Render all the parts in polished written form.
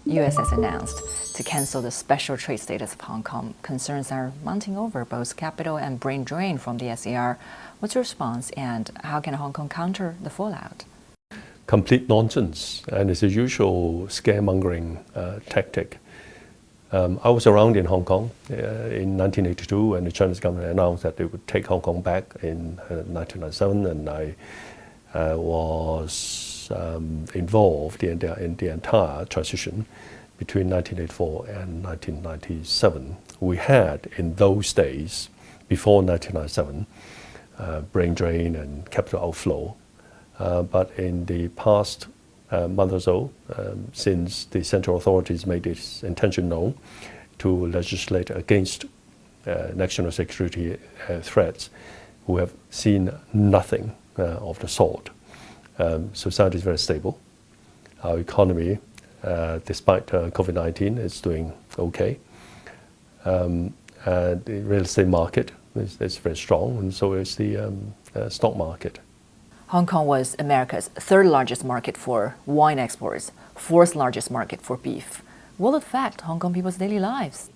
U.S. has announced to cancel the special trade status of Hong Kong. Concerns are mounting over both capital and brain drain from the SAR. What's your response, and how can Hong Kong counter the fallout? Complete nonsense, and it's a usual scaremongering tactic. I was around in Hong Kong in 1982 when the Chinese government announced that they would take Hong Kong back in 1997, and I was involved in the entire transition between 1984 and 1997. We had, in those days, before 1997, brain drain and capital outflow. But in the past month or so, since the central authorities made its intention known to legislate against national security threats, we have seen nothing of the sort. Society is very stable. Our economy, despite COVID-19, is doing okay. And the real estate market is very strong, and so is the stock market. Hong Kong was America's third largest market for wine exports, fourth largest market for beef. Will it affect Hong Kong people's daily lives?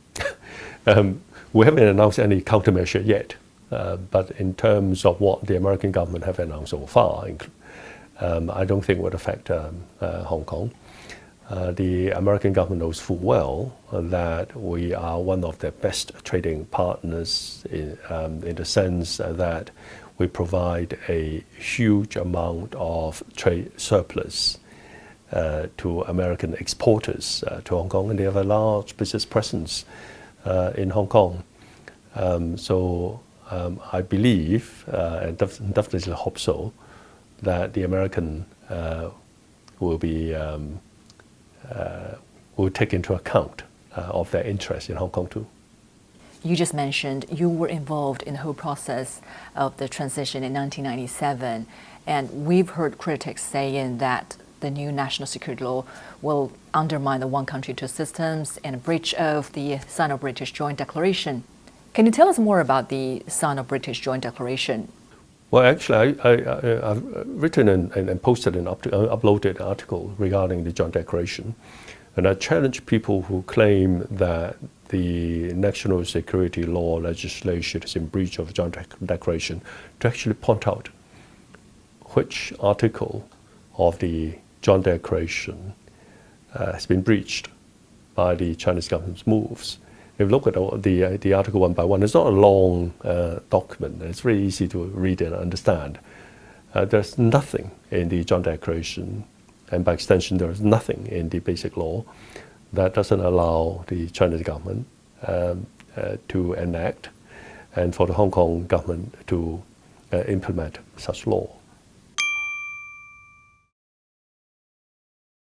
We haven't announced any countermeasure yet, but in terms of what the American government have announced so far, I don't think it would affect Hong Kong. The American government knows full well that we are one of their best trading partners in the sense that we provide a huge amount of trade surplus to American exporters to Hong Kong, and they have a large business presence in Hong Kong. I believe, and definitely hope so, that the American will take into account of their interest in Hong Kong too. You just mentioned you were involved in the whole process of the transition in 1997, and we've heard critics saying that the new national security law will undermine the one country, two systems and a breach of the Sino-British Joint Declaration. Can you tell us more about the Sino-British Joint Declaration? Well, actually, I've written and posted and uploaded an article regarding the Joint Declaration, and I challenge people who claim that the national security law legislation is in breach of the Joint Declaration to actually point out which article of the Joint Declaration has been breached by the Chinese government's moves. If you look at the article one by one, it's not a long document. It's very easy to read and understand. There's nothing in the Joint Declaration, and by extension, there is nothing in the Basic Law that doesn't allow the Chinese government to enact and for the Hong Kong government to implement such law.